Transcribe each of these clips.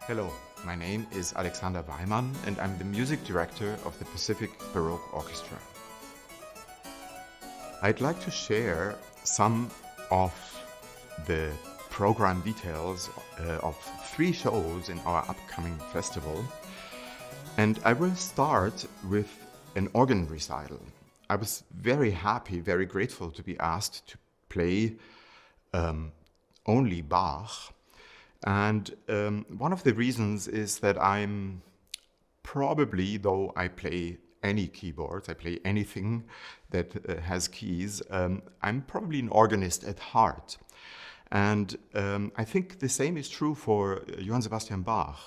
Hello, my name is Alexander Weimann and I'm the music director of the Pacific Baroque Orchestra. I'd like to share some of the program details of 3 shows in our upcoming festival, and I will start with an organ recital. I was very happy, very grateful to be asked to play only Bach. And one of the reasons is that I'm probably, though I play any keyboards, I play anything that has keys, I'm probably an organist at heart. And I think the same is true for Johann Sebastian Bach,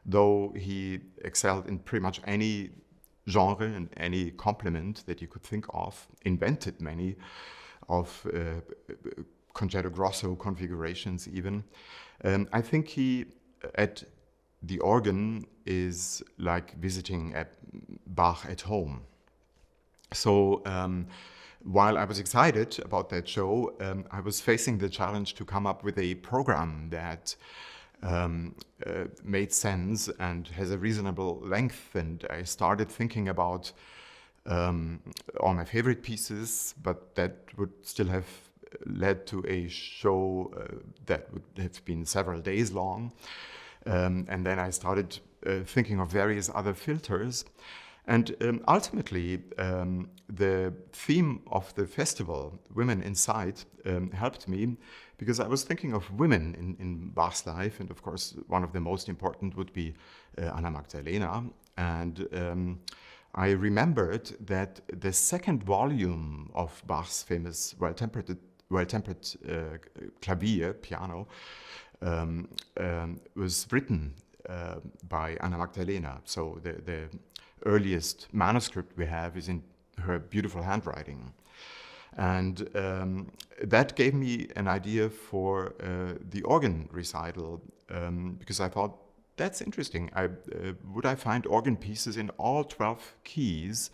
though he excelled in pretty much any genre and any complement that you could think of, invented many of concerto grosso configurations even. I think he, at the organ, is like visiting Bach at home. So while I was excited about that show, I was facing the challenge to come up with a program that made sense and has a reasonable length. And I started thinking about all my favorite pieces, but that would still have led to a show that would have been several days long. And then I started thinking of various other filters. And ultimately, the theme of the festival, WOMENinSIGHT, helped me because I was thinking of women in Bach's life. And of course, one of the most important would be Anna Magdalena. And I remembered that the second volume of Bach's famous well-tempered clavier, piano, was written by Anna Magdalena. So the earliest manuscript we have is in her beautiful handwriting. And that gave me an idea for the organ recital, because I thought, that's interesting. Would I find organ pieces in all 12 keys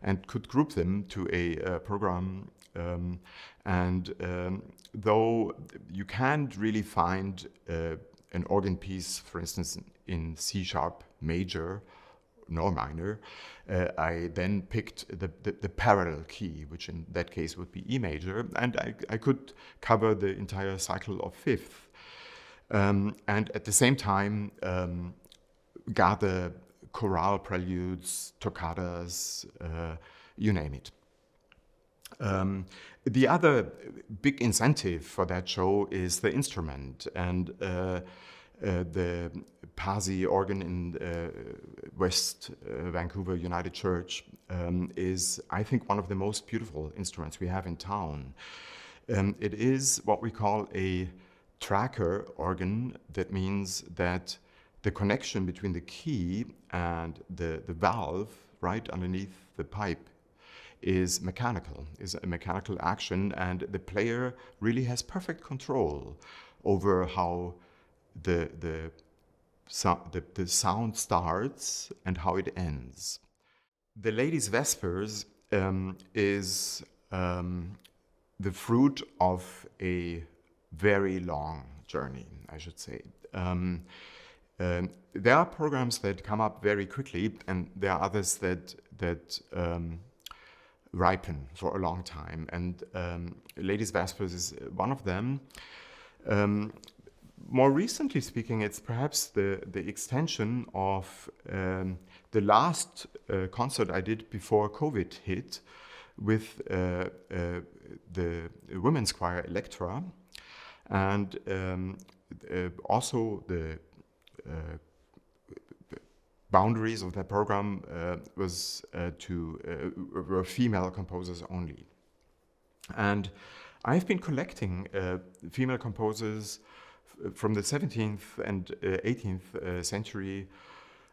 and could group them to a program? Though you can't really find an organ piece, for instance, in C sharp major nor minor, I then picked the parallel key, which in that case would be E major, and I could cover the entire cycle of fifth. And at the same time, gather chorale preludes, toccatas, you name it. The other big incentive for that show is the instrument, and the Pasi organ in West Vancouver United Church is, I think, one of the most beautiful instruments we have in town. It is what we call a tracker organ. That means that the connection between the key and the valve right underneath the pipe is mechanical, is a mechanical action, and the player really has perfect control over how the sound starts and how it ends. The Ladies' Vespers is the fruit of a very long journey, I should say. There are programs that come up very quickly, and there are others that ripen for a long time, and Ladies' Vespers is one of them. More recently speaking, it's perhaps the extension of the last concert I did before COVID hit with the women's choir Electra, and also the boundaries of that program were female composers only. And I've been collecting female composers from the 17th and 18th century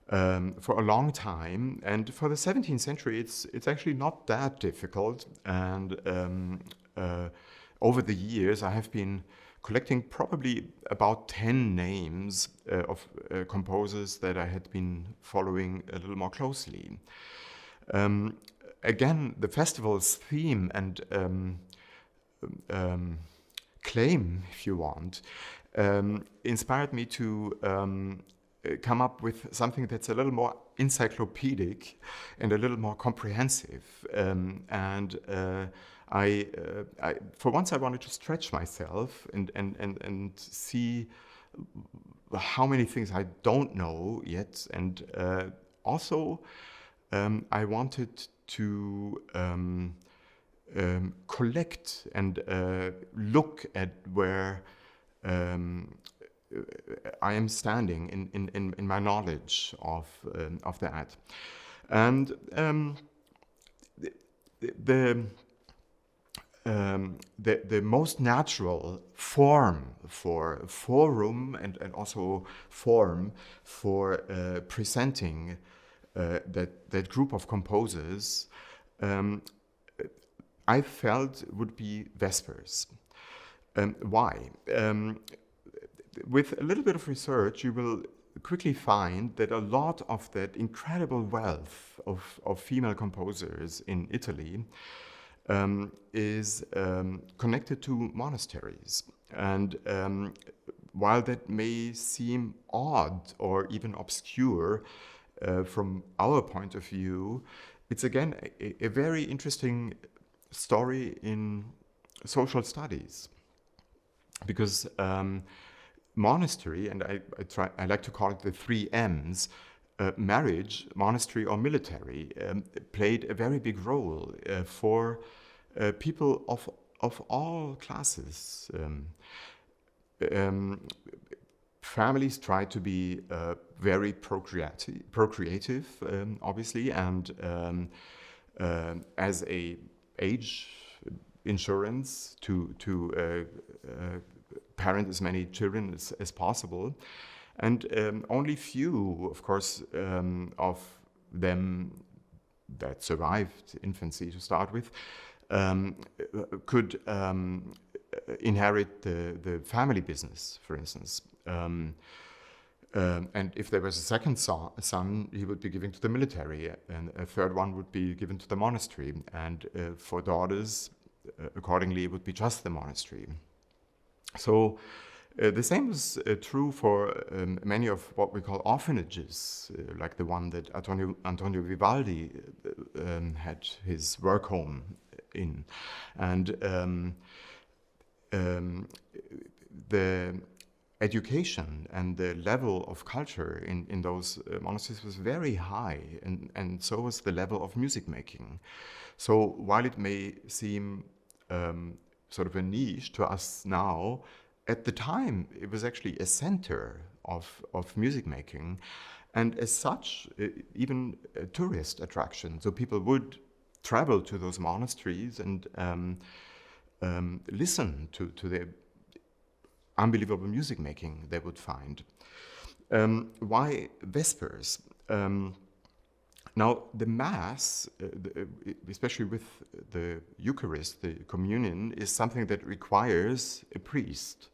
for a long time. And for the 17th century, it's actually not that difficult. And over the years, I have been collecting probably about 10 names of composers that I had been following a little more closely. Again, the festival's theme and claim, if you want, inspired me to come up with something that's a little more encyclopedic and a little more comprehensive. For once, I wanted to stretch myself and see how many things I don't know yet, and also I wanted to collect and look at where I am standing in my knowledge of that. And the most natural form for forum and also form for presenting that group of composers I felt would be Vespers. Why? With a little bit of research, you will quickly find that a lot of that incredible wealth of female composers in Italy is connected to monasteries. And while that may seem odd or even obscure from our point of view, it's again a very interesting story in social studies. Because monastery, and I like to call it the 3 M's, marriage, monastery, or military, played a very big role for people of all classes. Families try to be very procreative, obviously, and as a age insurance to parent as many children as possible. And only few, of course, of them that survived infancy to start with could inherit the family business, for instance. And if there was a second son, he would be given to the military, and a third one would be given to the monastery. And for daughters, accordingly, it would be just the monastery. So the same was true for many of what we call orphanages, like the one that Antonio Vivaldi had his work home in. And the education and the level of culture in those monasteries was very high, and so was the level of music making. So while it may seem sort of a niche to us now, at the time it was actually a center of music making, and as such even a tourist attraction. So people would travel to those monasteries and listen to the unbelievable music making they would find. Why Vespers? Now, the Mass, especially with the Eucharist, the communion, is something that requires a priest.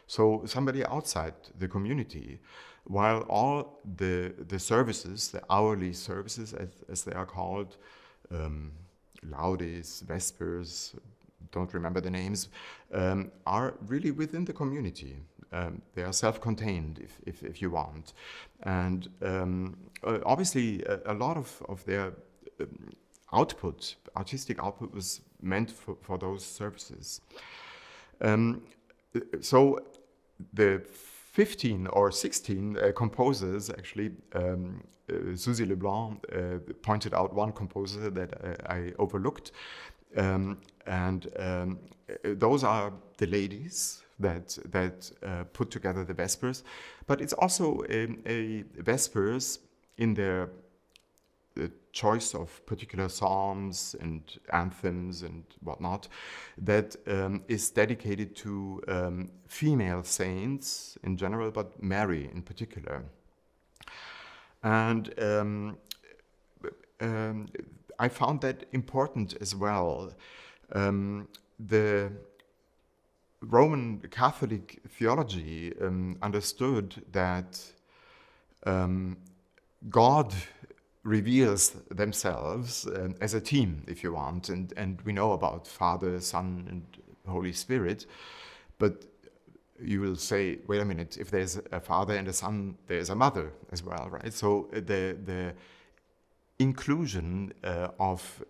So somebody outside the community, while all the services, the hourly services as they are called, Laudes, Vespers, don't remember the names, are really within the community. They are self-contained, if you want. And obviously, a lot of their artistic output was meant for those services. So the 15 or 16 composers, actually, Suzy Leblanc pointed out one composer that I overlooked, and those are the ladies that put together the Vespers, but it's also a Vespers in their choice of particular psalms and anthems and whatnot that is dedicated to female saints in general, but Mary in particular. And I found that important as well. The Roman Catholic theology understood that God reveals themselves as a team, if you want, and we know about Father, Son, and Holy Spirit, but you will say, wait a minute, if there's a father and a son, there's a mother as well, right? So the inclusion of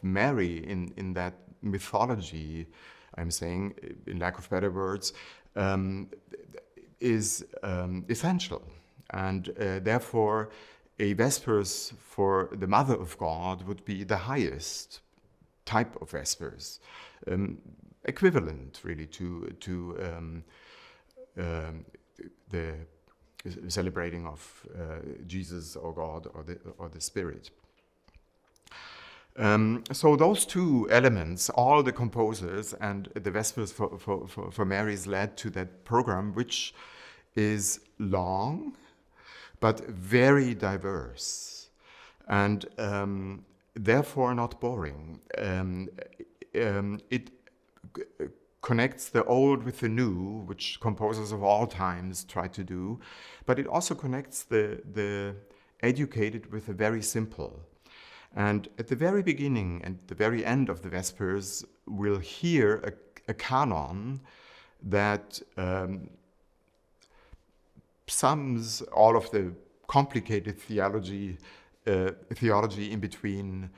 Mary in that mythology, I'm saying, in lack of better words, is essential. And therefore, a Vespers for the Mother of God would be the highest type of Vespers, equivalent really to the celebrating of Jesus or God or the Spirit. So those two elements, all the composers and the Vespers for Mary's led to that program, which is long but very diverse and therefore not boring. It connects the old with the new, which composers of all times try to do, but it also connects the educated with the very simple. And at the very beginning and the very end of the Vespers, we'll hear a canon that sums all of the complicated theology in between,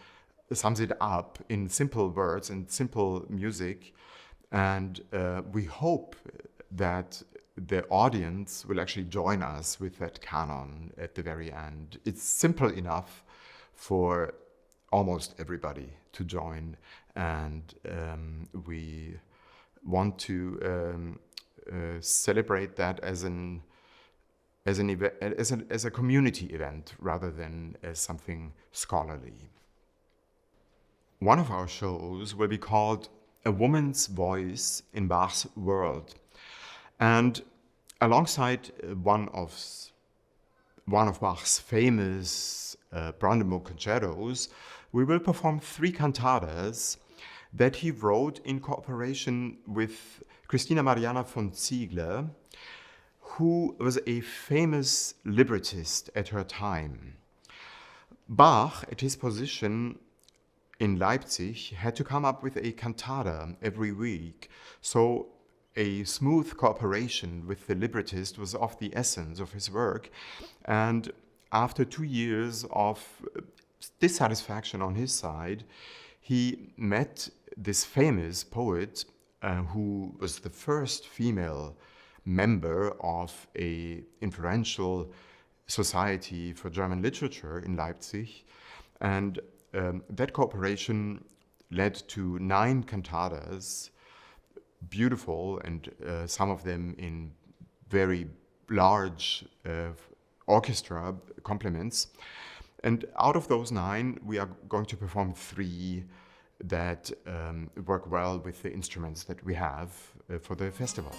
sums it up in simple words and simple music. And we hope that the audience will actually join us with that canon at the very end. It's simple enough for almost everybody to join, and we want to celebrate that as a community event rather than as something scholarly. One of our shows will be called A Woman's Voice in Bach's World, and alongside one of Bach's famous Brandenburg concertos, we will perform 3 cantatas that he wrote in cooperation with Christina Mariana von Ziegler, who was a famous librettist at her time. Bach, at his position in Leipzig, had to come up with a cantata every week, so a smooth cooperation with the librettist was of the essence of his work. And after 2 years of dissatisfaction on his side, he met this famous poet who was the first female member of an influential society for German literature in Leipzig. And that cooperation led to 9 cantatas, beautiful, and some of them in very large orchestra complements. And out of those 9, we are going to perform 3 that work well with the instruments that we have for the festival.